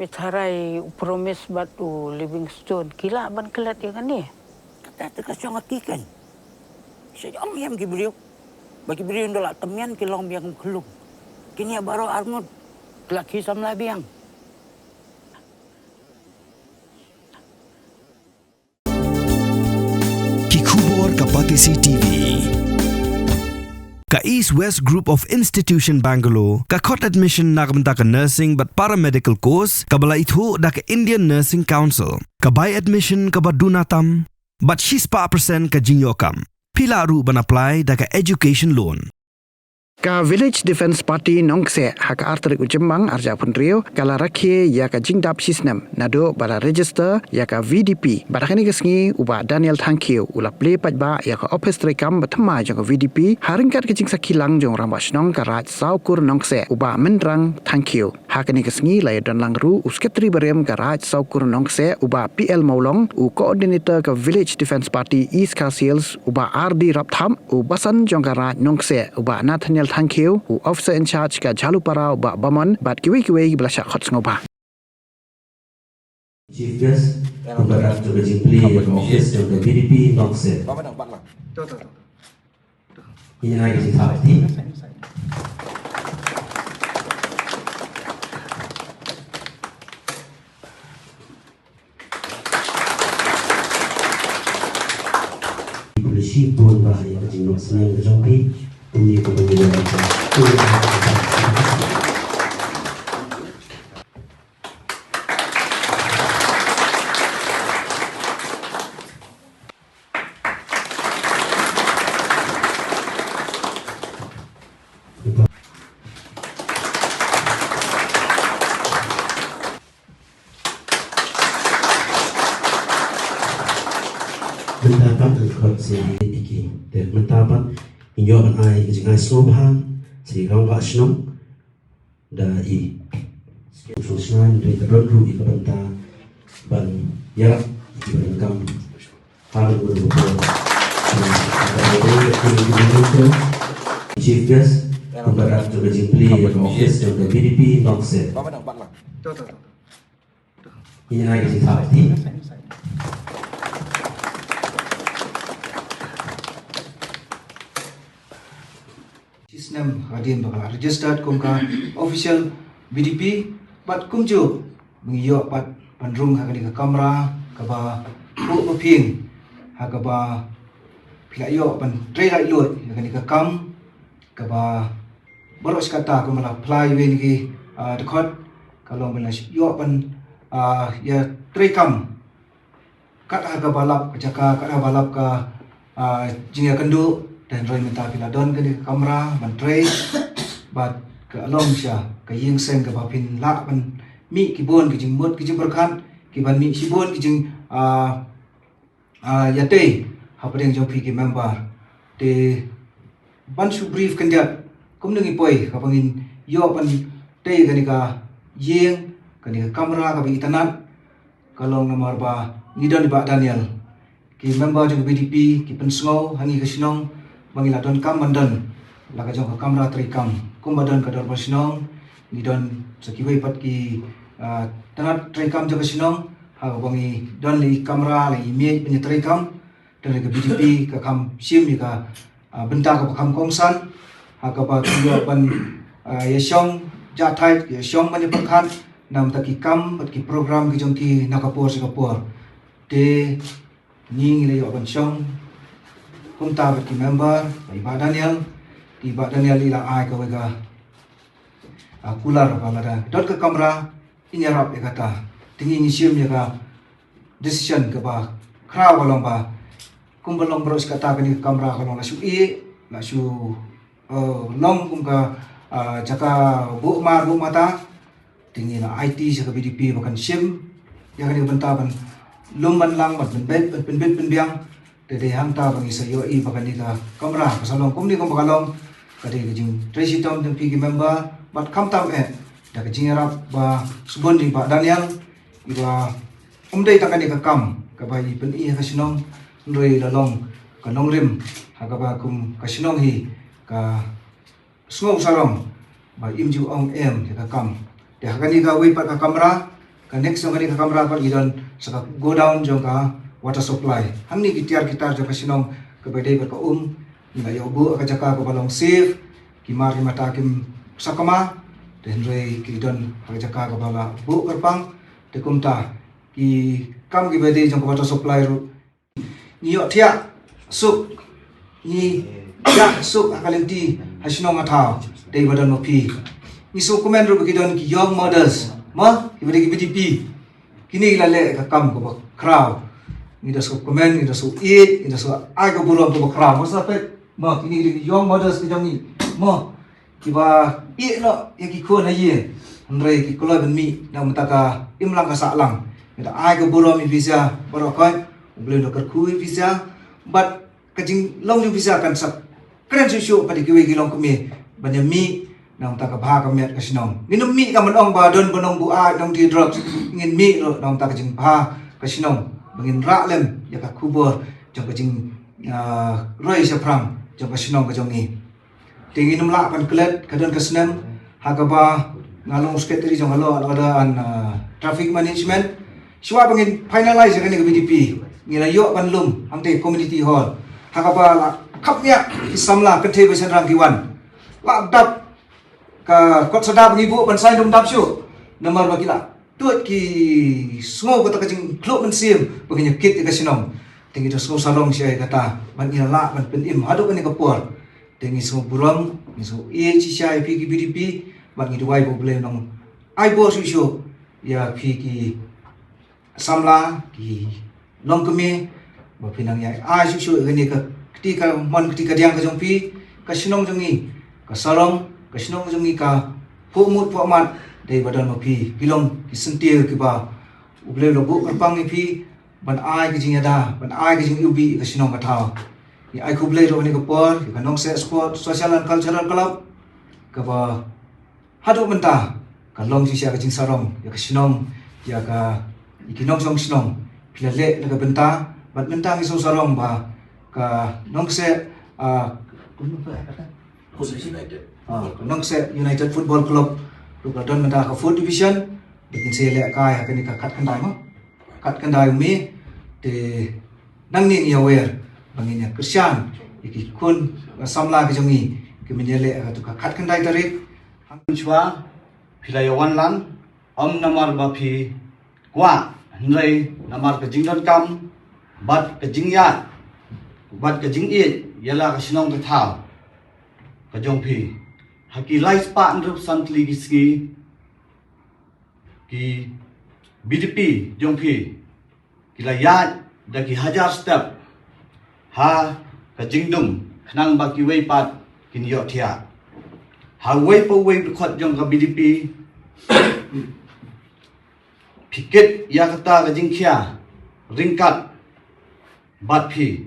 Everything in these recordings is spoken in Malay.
Mitharay promise batu Livingstone. Kila ban kelat ya kan ni? Kata terkasih ngatikan. Saya am beliau. Bagi beliau ndola temian kilong biang kelung. Kini baru armut laki samla biang. Kikubor Kapatisi TV. Ka East West Group of Institution Bangalore, ka Kot Admission nakamta ka Nursing but Paramedical Course, ka bala ithu da ka Indian Nursing Council, ka By Admission ka Badunatam, but 6% ka Jinyokam. Pila ru ban apply da ka Education Loan. Ka Village Defence Party nongse hak artrik ujembang arja punrio kala rakhe ya ka jingdap sistem nado bala register ya ka VDP barakani kesngi uba Daniel Thankyu ula play pajba ya ka office trekam bathma jong VDP haringkat ke jingsa kilang jong rambas nong ka raj saukur nongse uba mendrang Thankyu hakani kesngi lay don langru usketri barem ka raj saukur nongse uba PL Maulong u coordinator ka Village Defence Party East Councils uba RD Raptham u basan jong ka raj nongse uba Nathaniel Thank you, who officer in charge ka Jalupara ba Bamon, but kiwi belasyak hot ngoba. Chief Guest, pembarang juga Jimpli, Office juga BDP Nongse. Ini hari kita hati. Polisi pun bahaya jengok senang kejampi. Ini kebetulan mentapan angkot sendiri iki dan mentapan inyo ai jingai snobhan si rangwa snong da I susnan dari terlalu I kabanta ban ya I berengkam hal berbeda Chief Guest pembarang juga Jimpli Office juga BDP Nongse. Ini hari kita hati. Sistem hadim bakal registered kumka official BDP bat kumju mengiyo pat pandrung hakani ka kamera kaba bu ping hakaba pilayo pan trela ilut hakani ka kam kaba boros kata kumala apply wen ki dekot kalau belas yo pan ya trekam kat hakaba lap jaka kat balap ka jinga kendu dan roy minta pila don ke kamera menteri bat ke along sia ke ying sen ke bapin la ban mi ki bon ki jing mot ki jing berkat ki ban mi si bon ki jing ya te hapadeng jong pi ki member te ban su brief kan dia kum nengi poi ka pangin yo pan te ka ni ka ying ka ni ka kamera ka bi tanat kalong nomor ba ngidon ba Daniel ki member jong BDP ki pensngau hangi ka sinong bangila don kam mandan laga jong kamera trikam kumbadan kadar basinong ni don sakiwai pat ki tanat trikam jaga sinong ha bangi don li kamera li image punya trikam dan ke BDP ke kam sim ni ka benda ka kam kongsan ha ka ba kiyo pan yashong jathai yashong mani pakhan nam taki kam pat ki program ki jong ki nakapur Singapore te ning le yo ban shong kumta bagi member Iba Daniel ila ai ka wega kular balada dot ke kamera inyarap ya kata tinggi nisium ya ka decision ke ba kraw balong ba kumbalong bros kata ke ni kamera kalau lasu long kum ka jaka bu mata tinggi la IT sa ka BDP bakan sim ya ka ni bentaban lumban lang bat ben biang Dede hangta bagi sayo I bakal ka kamera pasalong kum ni kum bakalong kade kajing Tracy Tom dan pigi member bat kam tam da kajing rap ba subon di ba Daniel iba umdai takani ka kam ka ba I pen I ka sinong ndoi lalong ka nongrim ha ka ba kum ka sinong hi ka sngo sarong ba imju ong em ka kam de hakani ka wi pat ka kamera next jong ka kamera pa idon saka go down jong ka water supply hamni gitiar kita jong ka sinong ka bedai ka nila yo bu ka jaka ka balong safe kimar mata kim sakama den rei ki don ka jaka ka bala bu karpang te kumta ki kam ki bedai jong ka water supply ru ni yo thia suk ni ya suk akalenti hasinong atha dei badan mo pi ni so comment ru ki don ki young mothers ma ki bedai ki BDP kini lale ka kam ko crowd ni da so comment ni da so eat ni da so ai ka burom ko crowd mo sa pe ma kini li young mothers ki jong ni ma ki ba eat no ya ki ko na ye andre ki koloi ben mi na mutaka imlang ka sa lang ni da ai ka burom mi visa barokoi boleh nak kui visa but kajing long ju visa kan sap keren susu pada kiwi kilong kami banyak mi nang tak bah kami kasinong minum mi kaman ong badon bonong bua nang di drugs ingin mi lo nang tak kajing bah kasinong bangin raklem ya ka kubur jong kajing roi saprang jong kasinong kajong ni tingin numla pan kelet kadon kasenam hakaba ngalong sekretari jong halo ada traffic management Siwa bangin finalize kan ni BDP ngila yo panlum angte community hall hakaba la kapnya isamla kethe besan rang kiwan la dap ka kot sada bangibu ban sai dum dap syu nomor bagila tut ki smo kata kajing klub men sim bangin kit ka sinong tingi to so salong sia kata ban ila ban penim adu kan ni kapor tingi so buram ni so e chi sai pi ki BDP ban ngi duai bo ble nong ai bo su syu ya pi ki samla ki long kami bapinang ya ai su gani ka ketika mon ketika diang ka jongpi ka sinong jongi ka sarong ka sinong jongi ka pumut pumat dei badan mapi pilong ki sentir ki ba uble lobu karpang pi ban ai ki jing ada ban ai ki jing ubi ka sinong ka tha ni ai kuble ro ni ka por ka nong se sport social and cultural club ka ba hadu menta ka long si sia ka jing sarong ya ka sinong ya ka ikinong song sinong pilale laga benta bat benta ngi sarong ba ka nongse nongse United Football Club luka don benta ka fourth division bikin se le kai ka ni ka kat kandai mo kat kandai mi te nang ni aware bangin ya Christian iki kun samla ka jongi ke minele ka tu ka kat kandai tarik chwa philayawan lan om namar ba phi qua nơi namar ke jingdon kam bat ke jingya bat ke jingi yala ka sinong ka tha ka jong phi haki lai spa ndrup santli giski ki BDP jong phi kila ya da ki hajar step ha ka jingdum khnang ba ki wei pat kin yo thia ha wei po wei khot jong ka BDP Piket ya kata ka jingkhia ringkat bat phi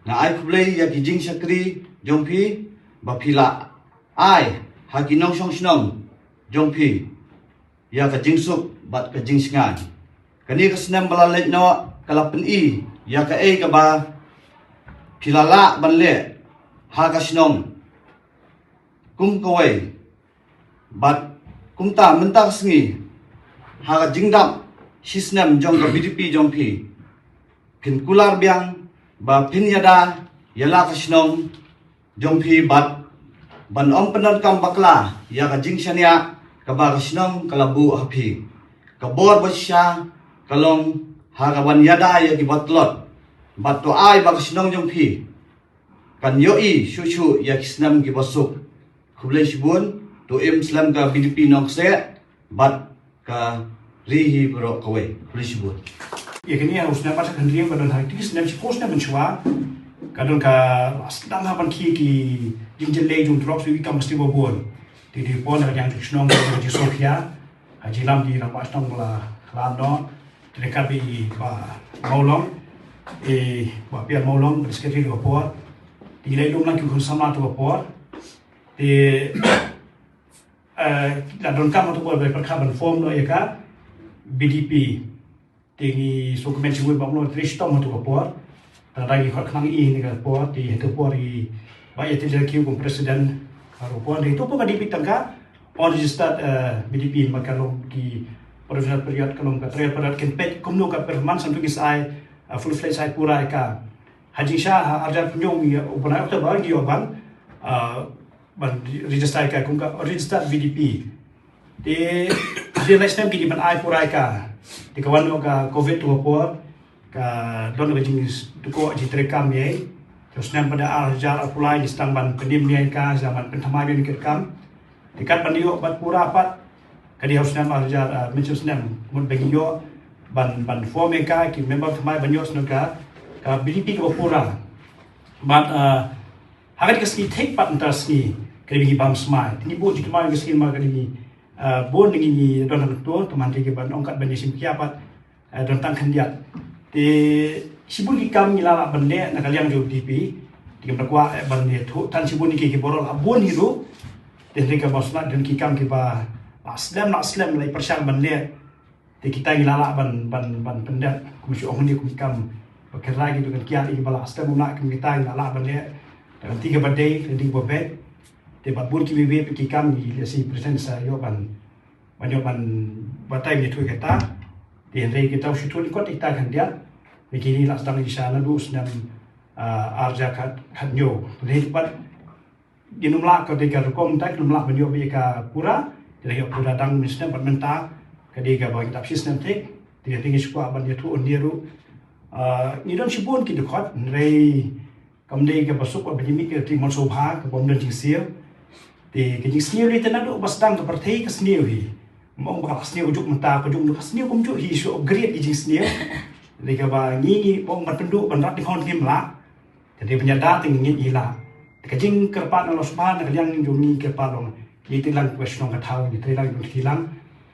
na ai kublei ya ki jing sakri jong phi ba phila ai ha ki nong song snong jong phi ya ka jing suk bat ka jing singan kani ka snam bala le no kala pen i ya ka e ka ba phila la ban le ha ka snong kum ko wei bat kum ta men ta sngi ha ka jingdam sisnam jong ka BDP jong phi phin kular biang ba phin yada yala ka sinong jong phi bat ban om panon kam bakla ya ka jing shania ka ba ka sinong kalabu hapi ka bor basya kalong ha ka ban yada ya ki batlot bat to ai ba ka sinong jong phi kan yo i shu ya kisnam ki basuk khuble shibun to im slam ka BDP nong se bat ka rihi bro kawe polisi buat ya kini yang usna pas kendriang kadon hari tis nem supposed nem chua kadon ka asdang hapan ki jinjel le jung drop so ikam mesti bobol di pon yang tisnong di Sofia haji lam di ram asdang la lando dekat bi ba maulong ba pia maulong sekretari ko por di le dum lang ki kun sama to por la don kam to por be perkaban form no ya ka BDP tinggi dokumen siwe banglo tristom tu kapor dan lagi khot khang i ni kapor ti tu por i ba ya til kiu kom presiden aro por ni tu po BDP tangka on registered BDP makalong ki Provisional period kalom ka trial period ken pet kumno ka performance sampai kisai full fledged sai pura ka haji sha arja punyong ya ubana Oktober gi oban ban register ka kum ka register VDP de realize time gi ban ai pura ka di kawan ka covid tu po ka don ka jingis tu ko ji trekam ye terus nan pada arja apply di stang ban pendim ni ka zaman pentamai ni kam dikat pandio bat pura pat kadi harus nama arja mention senam mun bagi yo ban form ka ki member thamai banyo snuka ka BDP ko pura but hagat ka ski take part inter ski kadi bagi bam smile ni bo ji thamai ski ma kadi bon ni don to teman ti ban ongkat ban sim kiapat don tang khandiat ti sibun ki kam ni la ban le na kaliang jo DP ti kam kwa ban ne thu tan sibun ni ki borol abon hiru ti ka bosna dan ki kam ki ba Aslam nak Aslam lai persyang ban le te kita ngilala ban pendat kumsi ong ni kumikam bakera gitu kan kiat iki bala Aslam nak kita ngilala ban le dan 3 badai di bobet te bat bur ki bebe ki kam ni le si present sa yo ban batai ni tu kita te rei kita usitul ikot kita kan dia begini lah sedang di sana du sedang arja kat nyo le bat dinumla ko te ka kom tak numla ban yo be ka pura jadi pura dang misna bermenta kadi ga bagi tap sistem tek dia tinggi sku aban dia tu ondiru ni don sibun ki dekot rei kamdei ga basuk ba jimi ke timon sobha ka bom dan jingsiu ti ke jingsiu ni tanado basdang ka partai ka sniu hi mong ba sniu ujuk menta ka juk ka sniu kum juk hi so upgrade ki jingsniu le ga ba ngi bong ban penduk ban rat di hon kim la jadi penyada ting ngi ila ka jing kerpan lo subhan ka yang jungi ke palong itu lang question ka tahu itu lang hilang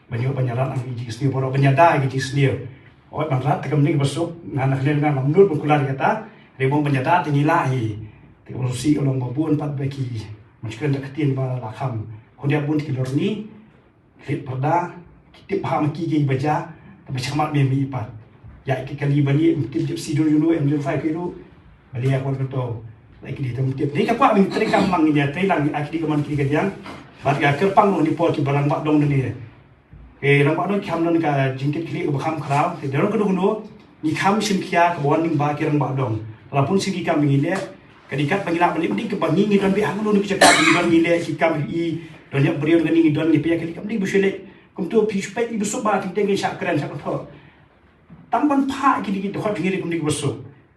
banyak banyaran ang iji sniu poro banyada iji sniu oi bangrat tekam ni besok anak len kan lamnur bukular kata rebong banyada tinila hi tekam si olong babun pat baki mungkin deketin ba lakam kodia bun kilor ni fit perda kitip paham ki baca tapi camat memi pat ya iki kali bani tip si dulu em fai kiru bali aku betul lagi di tempat ni ka kwa min trekam mang ni treilang aki di kaman kiri kadiang bat ga kerpang no ni po ki barang bak dong ni rang bak dong kham non ka jingkit kli ba kham khrau te dero ko no ni kham sim khia ka bon ning ba ki rang bak dong lapun sigi kam ngi le kadikat bangila bali ndi ke bangi ngi don bi hang no ni ki cakap ngi don ngi le ki kam i don ya brio ngi ngi don ni pe ki kam ni bu shele kum tu pi spek i bu so ba ti tengi sha kran sha ko tamban pha ki di ko ngi kum ni bu so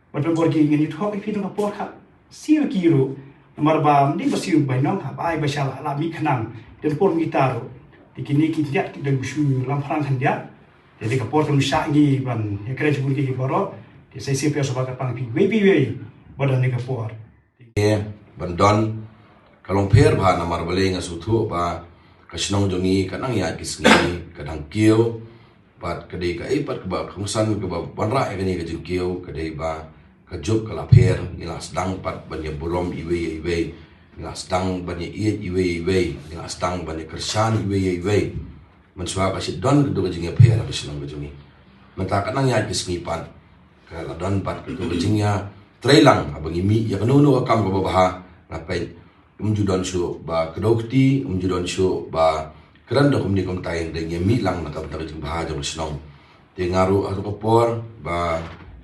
bat be gor ki ngi ni thok ki no ka por kha siu kiru marbam ni basiu bainong ha bai basal ala mi khanang den por gitaro tikini ki tiat ki den busu lam frang handia jadi ka por tum sha ngi ban ya kre jibun ki boro ti sai siu pe so ba ka pang pi we bodan ni ka por ban don kalong pher ba na mar bale nga su thu ba ka shnong jongi kanang ya kisngi kadang kiu pat kadai ka ipat ka ba khungsan ka ba banra ka ni ka kiu kadai ba kajuk kala pher nila sedang pat banya bolom iwe nila sedang banya iwe nila sedang banya kersan iwe mensua ka sidon kedu kajing pher ka sinong kajungi menta kanang ya kisngi pat kala don pat kedu kajingnya trailang abangi mi ya kanunu ka kam ka baha napai umjudon shu ba kedokti umjudon shu ba keran dokum ni kom tayeng de mi lang na ka kajing baha jong sinong te ngaru atu kopor ba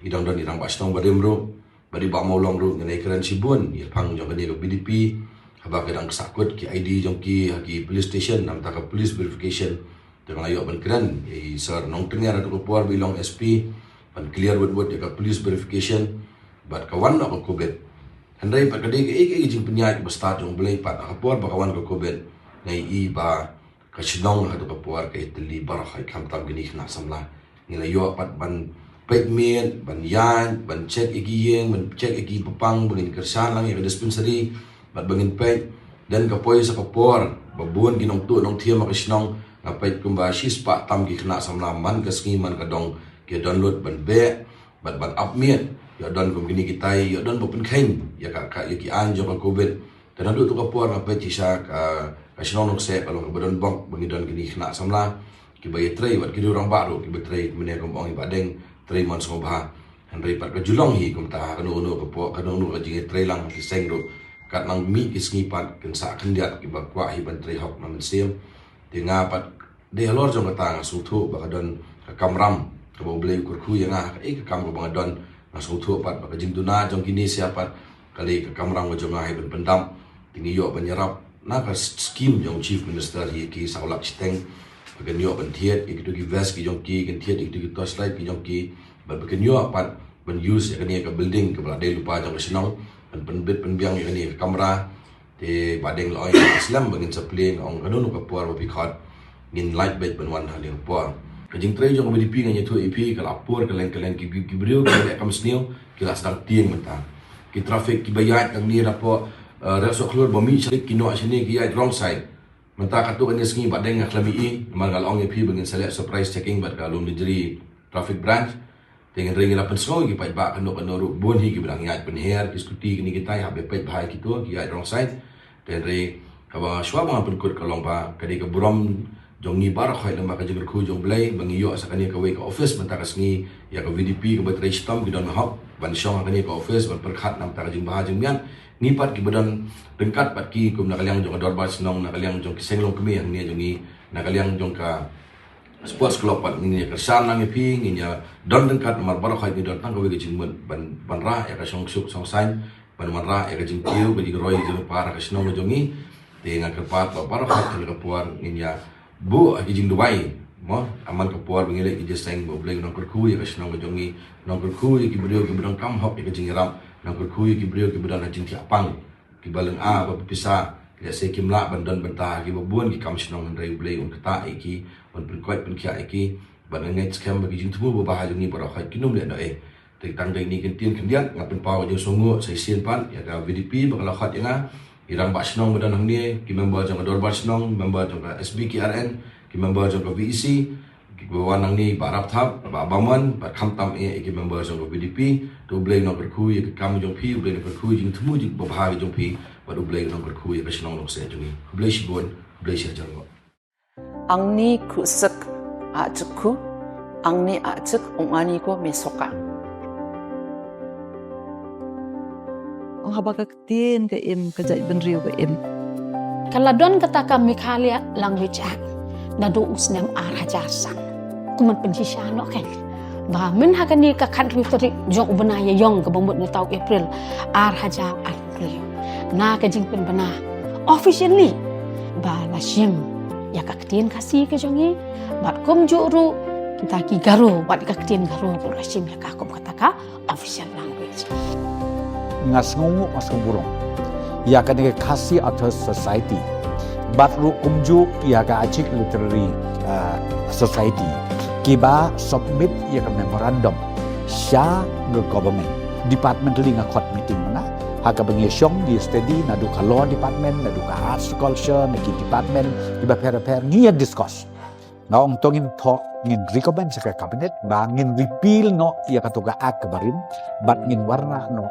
idang don irang basnong badem ro badi ba maulong ro ngai keren sibun ya pang jong ni BDP haba kadang sakut ki ID jong ki police station nam ta ka police verification dengan ayo ban keren i sir nong tengah ro por bilong SP ban clear word ya ka police verification bat kawan nak covid handai pat kadai ke jing penyai ba start jong belai pat ka por ba kawan ko covid ngai i ba ka chinong ha to ka por ke tli bar khai kham tam gini na samla ngai yo pat ban payment ban yan ban check igiyeng ban check igi papang bangin kersan lang ya dispensary bat bangin pay dan kapoy sa kapor babun ginong tu nong thiam makisnong ngapay kumba shispa tam gi khna samla man kasngi man kadong ke download ban be bat upmit ya don kum gini kitai ya don bopun khain ya ka ya ki anjo ka covid dan adu tu kapor ngapay tisa ka kasnong nok se kalong badon bong bangin don gini khna samla ki bay tray wat ki orang baru ki betray mene kom ong ibadeng tray man sobha handai pat ka julong hi kum ta kanu ka po kanu ka jinge tray lang ki seng ro kat nang mi ki sngi pat ken sa khandiat ki bakwa hi ban tray hok man sim tinga pat de lor jong kata ngasu thu ba kadon kamram ka ba blei kur khu yang ka kam ka ba don ngasu thu pat ba jing duna jong kini siapa kali ka kamram jong ai ben pendam tini yo penyerap na ka scheme jong chief minister hi ki saulak chiteng bagan yo ben thiet ik tu ki vest ki jong ki kan thiet ik tu ki torchlight ki jong ki ba bagan yo pat ben use ya ni ka building ka ba de lupa jong senong ben bit ben biang ya ni ka kamera te badeng loi Islam bangin sapling ong kanunu ka puar ba pikhat ngin light bait ben wan hali puar ka jing trei jong BDP ngani thu EP ka lapur ka len ki brio ka kam sneu ki la sedang tieng menta ki traffic ki bayat ang ni rapo reso klur bomi chrik kino asini ki ai wrong side menta ka tu kan sengi badeng nglami i mangal ong EP bangin select surprise checking bat ka lum dijeri traffic branch dengan ringi lapan sengoi ki pai ba kanok kanoro bon hi ki bilang yat penher ki skuti ni kita ya be pai bahai kitu ki ai wrong side dan re ka ba shwa ba pen kut kalong ba kadi ka buram jong ni bar khoi lama ka jing khu jong blai bangi yo asakani ka we ka office menta ka sengi ya ka VDP ka bat restam ki don hop ban shong ka ni ka office ban perkhat nam ta ka jing ba jing mian ni pat ki badan dengkat pat ki kum na kalyang jong dorbar senong na kalyang jong kisenglong kemi yang ni jong ni na kalyang jong ka sports club pat ni kersan nang pi ni ya don dengkat mar bar khoi ni don tang ka we jing ban ra ya ka song suk song sain ban man ra ya ka jing kiu ka jing roi jong para ka senong jong ni te nga ka pat bar khoi ka puar ni ya bu ki jing Dubai mo aman ka puar bangile ki jeseng bo bleng nong ku ya ka senong jong ni nong ku ki brio ki bidang kam hop ya ka jing ram nang ku ki brio ki bidang jing tiapang ki baleng a ba pisa ya se kim la ban don benta ki bobun ki kam senong rei blei un kata ki on perkuat pen kia iki ban ngai scam bagi jing tubu ba ha jing ni bara khai kinum le no e te tang dai ni ken tien ken dian ngapen paw jing songo sai sien pan ya ka VDP ba kala khat yang irang ba snong badan hang ni ki member jong dor ba snong member jong SBKRN ki member jong VEC ki bawan nang ni ba rap thap ba baman ba kham tam e ki member jong VDP to blei no perku ya kam jong phi blei no perku jing tumu jing ba ha jong phi ba do blei no perku ya ka snong no se jong ni blei shibon blei sha jong ang ni kusak ajku ang ni ajak ongani ko mesoka ang habak tin ke im kajai benriu ke im kaladon kata kami Mekhalaya language act na do usnem arajasan kuman penjishano kan ba men hakani ka country tari jong banaya yong ka bambut na tau April araja April na ka jing pen bana officially ba la shim ya kaktin kasih ke jongi bat kom juru kita ki garu bat kaktin garu rasim ya kakom kataka official language ngasngu burung ya kan ke kasih atau society bat ru kumju ya ka achik literary society kiba submit ya ka memorandum sha the government department linga court meeting mana haka bengi syong di study na du ka law department na du ka arts culture na ki department di ba per ngia discuss na ong tongin talk ngin recommend sa cabinet ba ngin repeal no ya katuga ak barin bat ngin warna no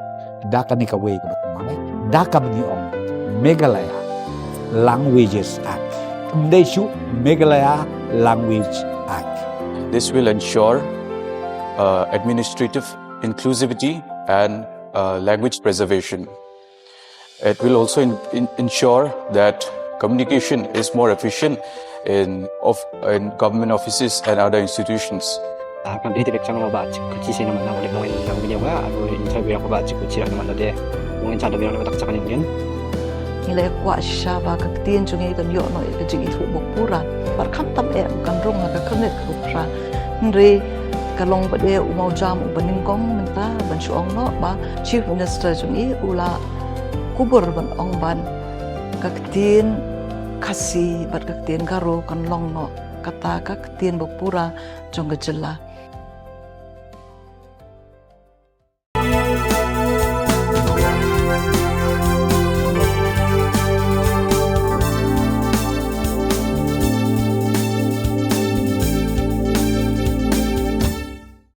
da ka ni ka way ka batmane da ka bengi ong Meghalaya Languages Act Mdeshu Meghalaya Language Act. This will ensure administrative inclusivity and language preservation. It will also ensure that communication is more efficient in government offices and other institutions. Kan dia tidak sangat baca kecil nama nama orang yang menjaga atau interview aku baca kecil nama dia mungkin cara dia orang tak cakap yang nilai kuat syaba kaktin jungi kan yo no ke jingi fu bokpura bar kham tam e kan rong ka khanet khupra nri kalong bade umau jam baningkong menta ban suong no ba chief minister jungi ula kubur ban ong ban kaktin kasi bat kaktin garo kan long no kata kaktin bokpura jong gejela